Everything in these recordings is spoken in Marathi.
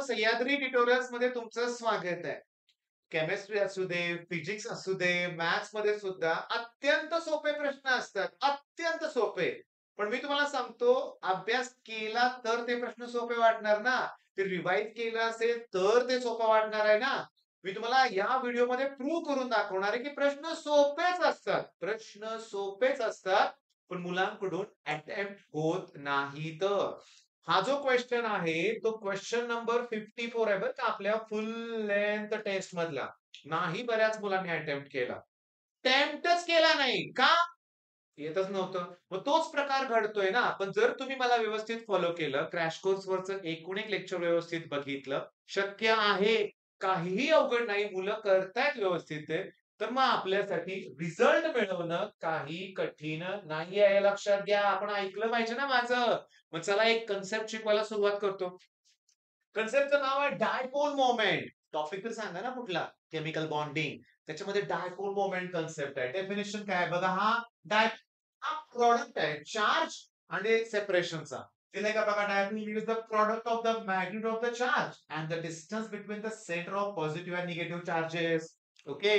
सह्याद्री ट्युटोरियल्स मध्ये तुमचं स्वागत आहे. केमिस्ट्री असू दे, फिजिक्स असू दे, मॅथ्स मध्ये सुद्धा अत्यंत सोपे प्रश्न असतात. अत्यंत सोपे. पण मी तुम्हाला सांगतो, अभ्यास केला तर ते प्रश्न सोपे वाटणार ना. ते रिवाइज केलं असेल तर ते सोपं वाटणार आहे ना. मी तुम्हाला या व्हिडिओमध्ये प्रूव्ह करून दाखवणार आहे, की प्रश्न सोपेच असतात. प्रश्न सोपेच असतात, पण मुलांकडून अटेम्प्ट होत नाहीत. हा जो क्वेश्चन आहे तो क्वेश्चन नंबर 54 आहे बरं का आपल्या फुल लेंथ टेस्ट मधला. नाही बऱ्याच मुलांनी अटेम्प्ट केला. अटेम्प्टच केला नाही. का? येतच नव्हतं. मग तोच प्रकार घडतोय ना. पण जर तुम्ही मला व्यवस्थित फॉलो केलं, क्रॅश कोर्स वरचं एकूण एक लेक्चर व्यवस्थित बघितलं, शक्य आहे. काहीही अवघड नाही. मुलं करतायत व्यवस्थित ते. तर मग आपल्यासाठी रिझल्ट मिळवणं काही कठीण नाहीये हे लक्षात घ्या. आपण ऐकलं पाहिजे ना माझं. मग चला एक कन्सेप्ट शिकवायला सुरुवात करतो. कन्सेप्टचं नाव आहे डायपोल मोमेंट. टॉपिक तर सांगा ना कुठला? Chemical bonding. त्याच्यामध्ये डायपोल मोमेंट कन्सेप्ट आहे. डेफिनेशन काय आहे बघा हा प्रॉडक्ट आहे चार्ज आणि सेपरेशनचा. ते नाही का बघा dipole is the product of the magnet of the charge and the distance between the centre of positive and negative charges. Okay.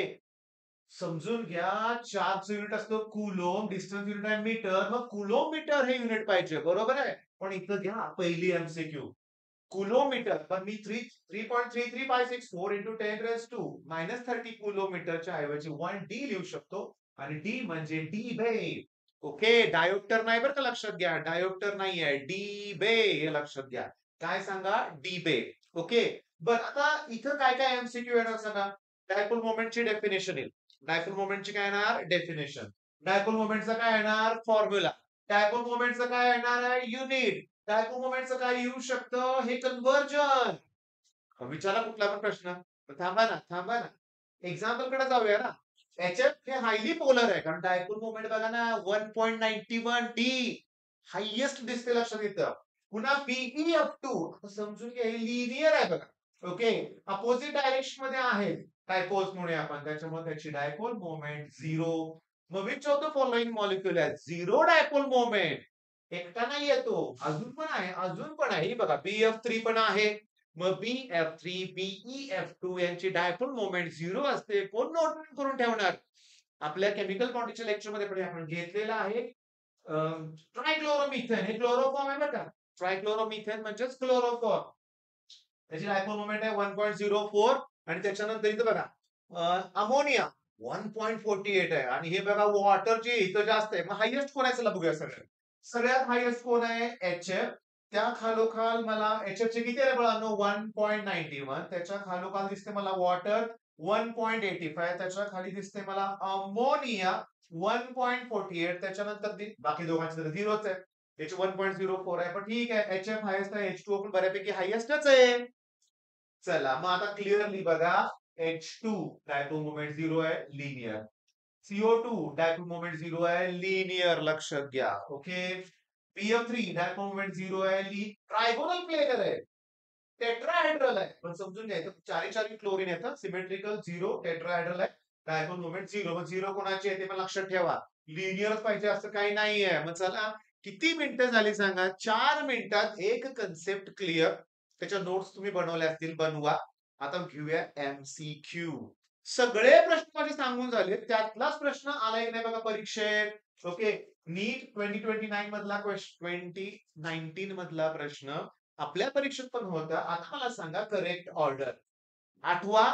समजून घ्या चार्जचं युनिट असतो कुलोम, डिस्टन्स युनिट आहे मीटर. मग कुलोम मीटर हे युनिट पाहिजे बरोबर आहे. पण इथं घ्या पहिली एमसीक्यू. कुलोमीटर पण मी 3.3356 into 10 raised to -30 कुलोमीटरच्या ऐवजी 1D लिहू शकतो आणि डी म्हणजे डी बे. ओके. डायोप्टर नाही बरं का लक्षात घ्या. डायोप्टर नाही आहे. डी बे हे लक्षात घ्या. काय सांगा? डी बे. ओके. बरं आता इथं काय काय एमसीक्यू येणार सांगा. डायपोल मोमेंटची डेफिनेशन येईल. डायपोल मोमेंटची काय येणार? डेफिनेशन. डायपोल मोमेंटचा काय येणार? फॉर्म्युला. डायपोल मोमेंटचा काय येणार आहे? युनिट. डायपोल मोमेंटचं काय येऊ शकतं? हे कन्व्हर्जन. विचारा कुठला पण प्रश्न. थांबा ना, थांबा ना. एक्झाम्पल कडे जाऊया ना. HF हे हायली पोलर आहे कारण डायपोल मोमेंट बघा ना 1.91 डी हायेस्ट दिसते लक्षात येतं. पुन्हा BeF2 समजून घ्या हे लिनियर आहे बघा. ओके. अपोजिट डायरेक्शन मध्ये आहे. डायपोल्स मुळे आपण त्याच्यामुळे त्याची डायपोल मोमेंट 0. मग which of the following molecule आहे 0 डायपोल मोमेंट? एकटा नाही येतो. अजून पण आहे, अजून पण आहे. हे बघा BF3 पण आहे. मग BF3, BeF2 यांची डायपोल मोमेंट 0 असते. कोण नोट करून ठेवणार? आपल्या केमिकल बॉन्डच्या लेक्चरमध्ये पण आपण घेतलेलं आहे. ट्रायक्लोरोमिथेन हे क्लोरोफॉर्म आहे बरं का. ट्रायक्लोरोमिथेन म्हणजेच क्लोरोफॉर्म. त्याची डायपोल मोमेंट आहे 1.04 आणि त्याच्यानंतर इथं बघा अमोनिया 1.48 आहे आणि हे बघा वॉटरची इथं जास्त आहे. मग हायेस्ट कोण आहे चला बघूया सगळ्यात. सगळ्यात हायेस्ट कोण आहे? HF. त्या खालोखाल मला HF चे किती आहे बाळांनो 1.91. त्याच्या खालोखाल दिसते मला वॉटर 1.85. त्याच्या खाली दिसते मला अमोनिया 1.48. त्याच्यानंतर बाकी दोघांचे तर झिरोच आहे. त्याची 1.04 आहे पण ठीक आहे HF हायेस्ट आहे H2O पण बऱ्यापैकी हायेस्टच आहे. चला मग आता क्लिअरली बघा H2 डायपोल मोमेंट 0 आहे लिनियर. CO2 डायपोल मोमेंट 0 आहे लिनियर लक्षात घ्या. ओके. BF3 डायपोल मोमेंट 0 आहे ट्रायगोनल प्लेनर आहे. टेट्राहेड्रल आहे. पण समजून घ्यायचं चारी चारी क्लोरीन येतं. सिमेट्रिकल 0 टेट्राहेड्रल आहे. Dipole moment 0. मग 0 कोणाची आहे ते पण लक्षात ठेवा. लिनियरच पाहिजे असं काही नाहीये. मग चला किती मिनिटं झाली सांगा? 4 मिनिटात एक कन्सेप्ट क्लिअर. त्याच्या नोट्स तुम्ही बनवल्या असतील बनवा. आता घेऊया एमसीक्यू. सगळे प्रश्न माझे सांगून झाले. त्यातलाच प्रश्न आलाय नाही बघा परीक्षेत. ओके. नीट 2029 मधला 2019 मधला प्रश्न आपल्या परीक्षेत पण होता. आता मला सांगा करेक्ट ऑर्डर. आठवा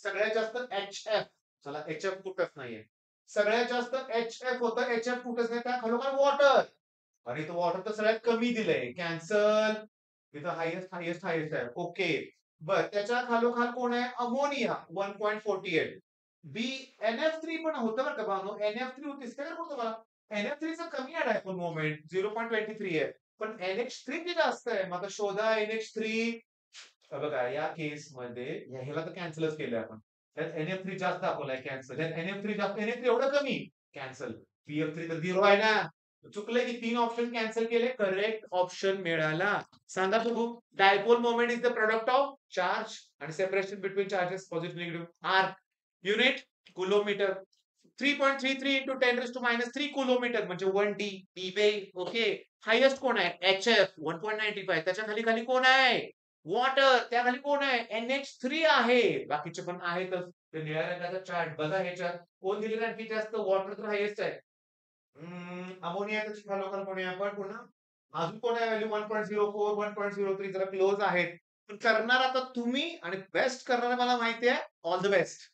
सगळ्यात जास्त HF. चला HF कुठंच नाहीये. सगळ्यात जास्त HF होतं. HF कुठंच नाही त्या खरोखर वॉटर. अरे तो वॉटर तर सगळ्यात कमी दिलंय. कॅन्सल. इथं हायेस्ट हायेस्ट हायेस्ट आहे. ओके. बर त्याच्या खालोखाल कोण आहे? अमोनिया 1.48. बी NF3 पण होतं बरं का बानो. NF3 होतीस का कुठं तुम्हाला? NF3 चं कमी आहे डायपोल मोमेंट 0.23 आहे. पण NH3 ची जास्त आहे. मग आता शोधा NH3. बघा या केस मध्ये ह्याला तर कॅन्सलच केलंय आपण. त्यात NF3 जास्त दाखवलाय कॅन्सल. त्यात NF3 जास्त NF3 एवढं कमी कॅन्सल. BF3 तर 0 आहे ना. चुकलंय की 3 ऑप्शन कॅन्सल केले. करेक्ट ऑप्शन मिळाला. सांगा बघू. Dipole moment is the product of charge आणि separation between charges positive negative. आर्क unit coulomb metre. 3.33 into 10 raised to -3 coulomb metre म्हणजे 1D. डी बे. ओके. हायेस्ट कोण आहे? HF 1.95. त्याच्या खाली खाली कोण आहे? वॉटर त्याखाली कोण आहे? NH3 आहे. बाकीचे पण आहेतच. ते निळ्या रंगाचा चार्ट बघा ह्याच्यात. कोण दिलेलं आणखी जास्त? वॉटर तर हायेस्ट आहे. अमोनियाचा खाली करूया आपण पुन्हा. अजून कोण आहे व्हॅल्यू 1.04, 1.03 जरा क्लोज आहेत. पण करणार आता तुम्ही आणि बेस्ट करणारे मला माहिती आहे. All the best.